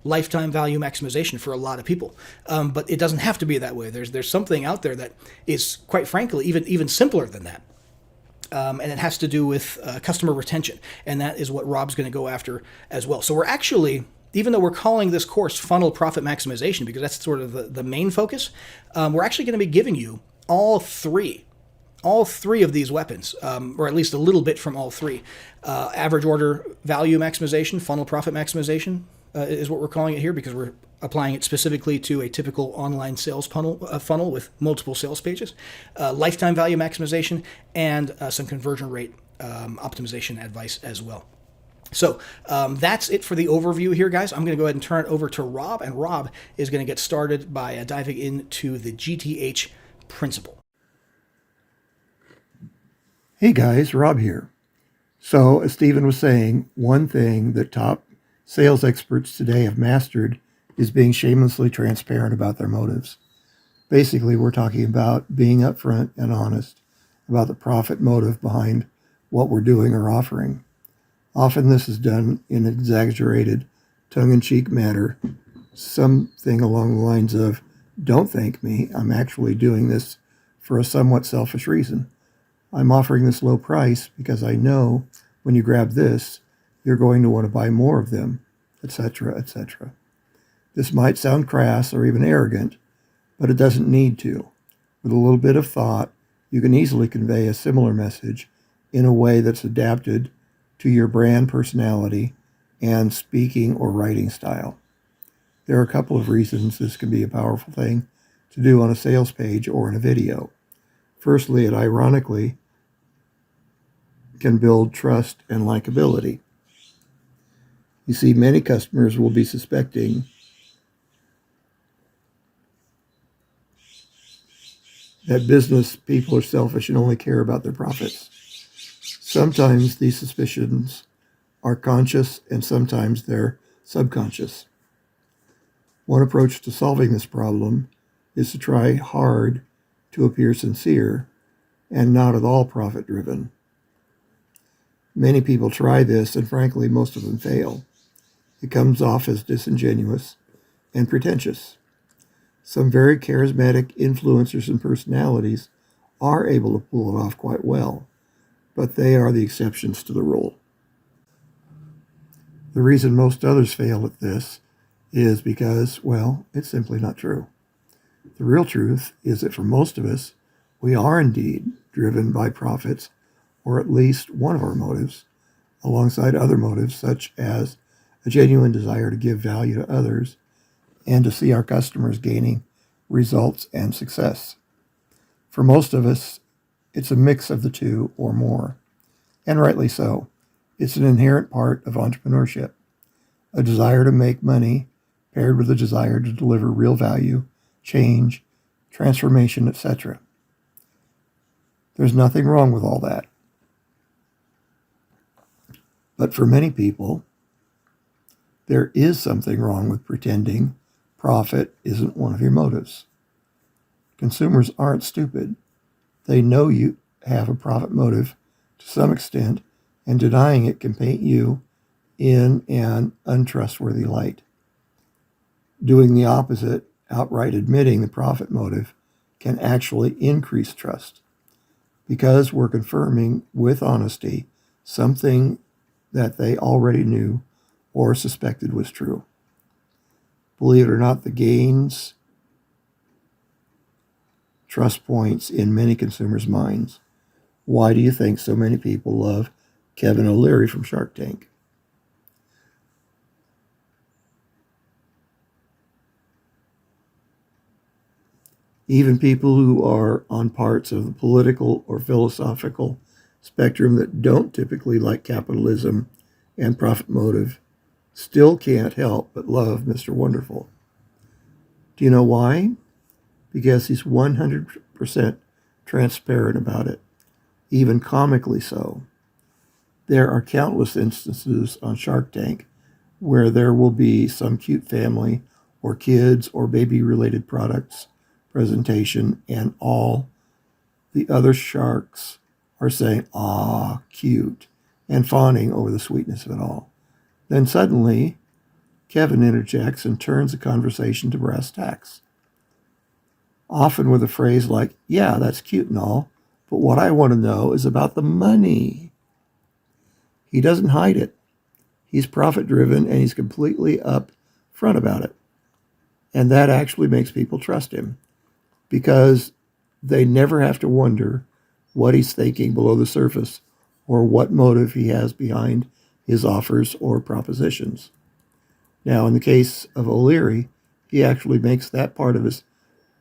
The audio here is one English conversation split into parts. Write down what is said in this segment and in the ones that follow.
lifetime value maximization for a lot of people. But it doesn't have to be that way. There's something out there that is, quite frankly, even simpler than that. And it has to do with customer retention. And that is what Rob's going to go after as well. So we're actually, even though we're calling this course Funnel Profit Maximization, because that's sort of the main focus, we're actually going to be giving you all three of these weapons, or at least a little bit from all three. Average order value maximization, funnel profit maximization is what we're calling it here, because we're applying it specifically to a typical online sales funnel with multiple sales pages. Lifetime value maximization, and some conversion rate optimization advice as well. So that's it for the overview here, guys. I'm going to go ahead and turn it over to Rob, and Rob is going to get started by diving into the GTH principle. Hey guys, Rob here. So, as Stephen was saying, one thing that top sales experts today have mastered is being shamelessly transparent about their motives. Basically, we're talking about being upfront and honest about the profit motive behind what we're doing or offering. Often this is done in an exaggerated, tongue-in-cheek manner, something along the lines of, "Don't thank me, I'm actually doing this for a somewhat selfish reason. I'm offering this low price because I know when you grab this, you're going to want to buy more of them," etc., etc. This might sound crass or even arrogant, but it doesn't need to. With a little bit of thought, you can easily convey a similar message in a way that's adapted to your brand personality and speaking or writing style. There are a couple of reasons this can be a powerful thing to do on a sales page or in a video. Firstly, it ironically can build trust and likability. You see, many customers will be suspecting that business people are selfish and only care about their profits. Sometimes these suspicions are conscious and sometimes they're subconscious. One approach to solving this problem is to try hard to appear sincere and not at all profit-driven. Many people try this, and frankly, most of them fail. It comes off as disingenuous and pretentious. Some very charismatic influencers and personalities are able to pull it off quite well, but they are the exceptions to the rule. The reason most others fail at this is because, well, it's simply not true. The real truth is that for most of us, we are indeed driven by profits, or at least one of our motives, alongside other motives such as a genuine desire to give value to others and to see our customers gaining results and success. For most of us, it's a mix of the two or more, and rightly so. It's an inherent part of entrepreneurship, a desire to make money paired with a desire to deliver real value, change, transformation, etc. There's nothing wrong with all that. But for many people, there is something wrong with pretending profit isn't one of your motives. Consumers aren't stupid. They know you have a profit motive to some extent, and denying it can paint you in an untrustworthy light. Doing the opposite, outright admitting the profit motive, can actually increase trust, because we're confirming with honesty something that they already knew or suspected was true. Believe it or not, the gains trust points in many consumers' minds. Why do you think so many people love Kevin O'Leary from Shark Tank? Even people who are on parts of the political or philosophical spectrum that don't typically like capitalism and profit motive still can't help but love Mr. Wonderful. Do you know why? Because he's 100% transparent about it, even comically so. There are countless instances on Shark Tank where there will be some cute family or kids or baby-related products presentation, and all the other sharks are saying, "Ah, cute," and fawning over the sweetness of it all. Then suddenly, Kevin interjects and turns the conversation to brass tacks, often with a phrase like, "Yeah, that's cute and all, but what I want to know is about the money." He doesn't hide it. He's profit driven and he's completely up front about it. And that actually makes people trust him because they never have to wonder what he's thinking below the surface or what motive he has behind his offers or propositions. Now, in the case of O'Leary, he actually makes that part of his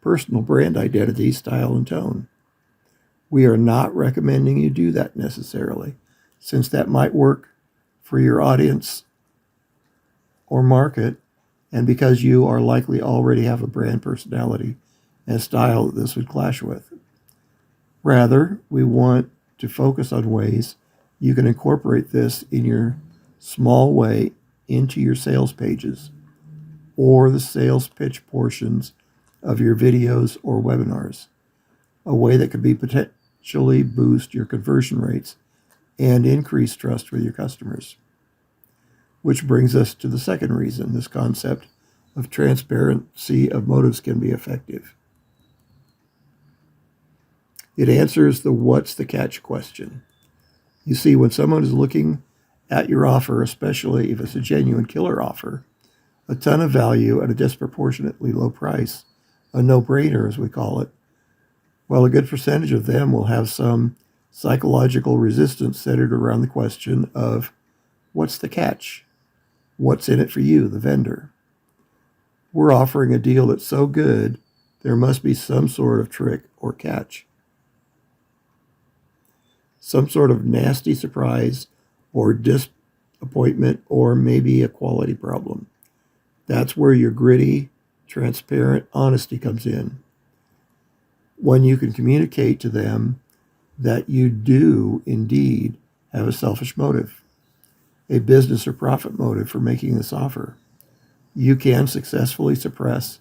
personal brand identity, style, and tone. We are not recommending you do that necessarily, since that might work for your audience or market, and because you are likely already have a brand personality and style that this would clash with. Rather, we want to focus on ways you can incorporate this in your small way into your sales pages or the sales pitch portions of your videos or webinars, a way that could be potentially boost your conversion rates and increase trust with your customers. Which brings us to the second reason this concept of transparency of motives can be effective. It answers the what's the catch question. You see, when someone is looking at your offer, especially if it's a genuine killer offer, a ton of value at a disproportionately low price, a no-brainer as we call it, well, a good percentage of them will have some psychological resistance centered around the question of what's the catch? What's in it for you, the vendor? We're offering a deal that's so good, there must be some sort of trick or catch. Some sort of nasty surprise or disappointment or maybe a quality problem. That's where your gritty, transparent honesty comes in. When you can communicate to them that you do indeed have a selfish motive, a business or profit motive for making this offer, you can successfully suppress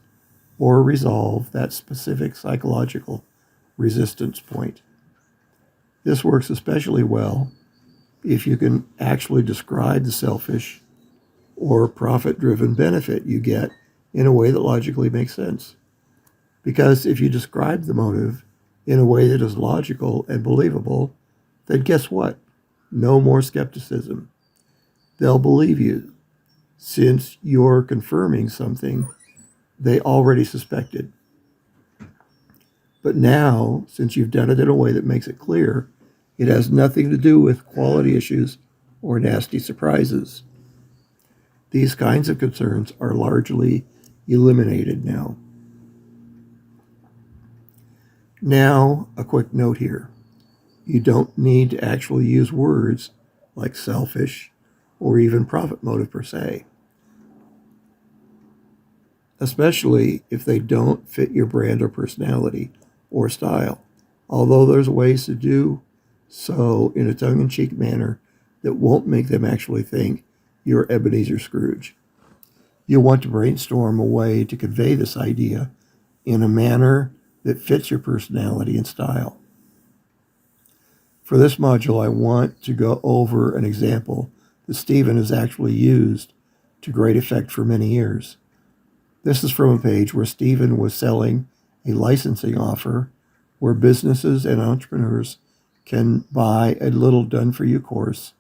or resolve that specific psychological resistance point. This works especially well if you can actually describe the selfish or profit-driven benefit you get in a way that logically makes sense. Because if you describe the motive in a way that is logical and believable, then guess what? No more skepticism. They'll believe you, since you're confirming something they already suspected. But now, since you've done it in a way that makes it clear, it has nothing to do with quality issues or nasty surprises. These kinds of concerns are largely eliminated now. Now, a quick note here. You don't need to actually use words like selfish or even profit motive per se, especially if they don't fit your brand or personality or style, although there's ways to do so in a tongue-in-cheek manner that won't make them actually think you're Ebenezer Scrooge. You'll want to brainstorm a way to convey this idea in a manner that fits your personality and style. For this module, I want to go over an example that Stephen has actually used to great effect for many years. This is from a page where Stephen was selling a licensing offer where businesses and entrepreneurs can buy a little done-for-you course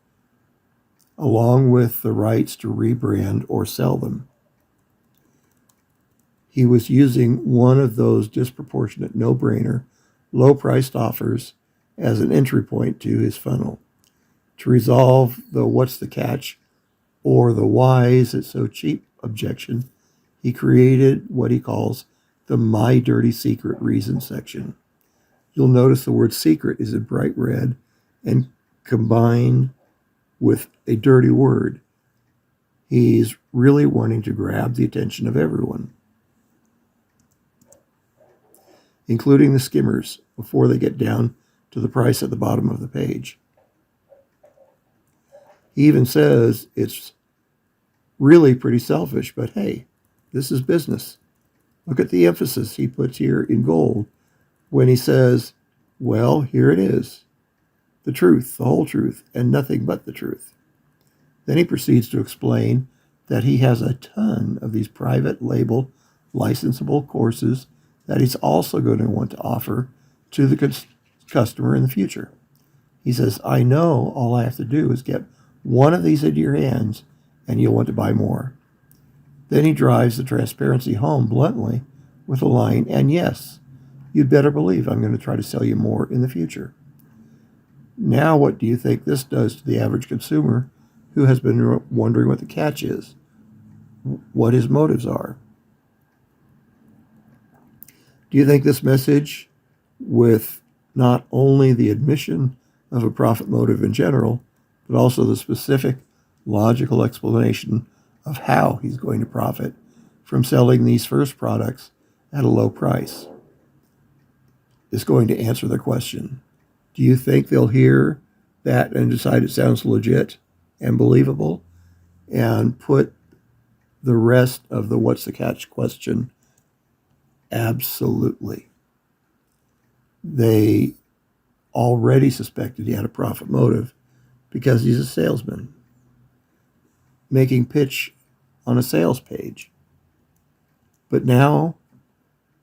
along with the rights to rebrand or sell them. He was using one of those disproportionate, no-brainer, low-priced offers as an entry point to his funnel. To resolve the what's the catch or the why is it so cheap objection, he created what he calls the My Dirty Secret Reason section. You'll notice the word secret is in bright red and combined with a dirty word. He's really wanting to grab the attention of everyone, including the skimmers, before they get down to the price at the bottom of the page. He even says it's really pretty selfish, but hey, this is business. Look at the emphasis he puts here in gold when he says, well, here it is, the truth, the whole truth, and nothing but the truth. Then he proceeds to explain that he has a ton of these private label licensable courses that he's also going to want to offer to the customer in the future. He says, I know all I have to do is get one of these into your hands and you'll want to buy more. Then he drives the transparency home bluntly with a line, and yes, you'd better believe I'm going to try to sell you more in the future. Now, what do you think this does to the average consumer who has been wondering what the catch is, what his motives are? Do you think this message, with not only the admission of a profit motive in general, but also the specific logical explanation of how he's going to profit from selling these first products at a low price, is going to answer the question? Do you think they'll hear that and decide it sounds legit and believable and put the rest of the what's the catch question? Absolutely. They already suspected he had a profit motive because he's a salesman making pitch on a sales page. But now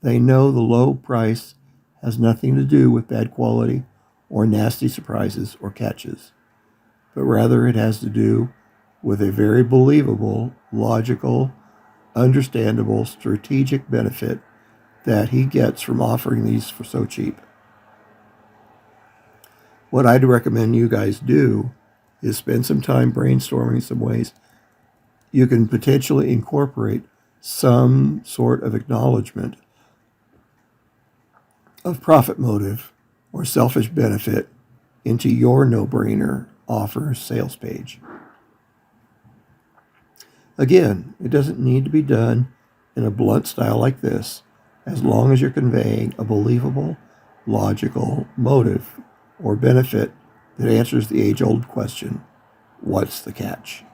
they know the low price has nothing to do with bad quality or nasty surprises or catches, but rather it has to do with a very believable, logical, understandable, strategic benefit that he gets from offering these for so cheap. What I'd recommend you guys do is spend some time brainstorming some ways you can potentially incorporate some sort of acknowledgement of profit motive or selfish benefit into your no-brainer offer sales page. Again, it doesn't need to be done in a blunt style like this, as long as you're conveying a believable, logical motive or benefit that answers the age-old question, what's the catch?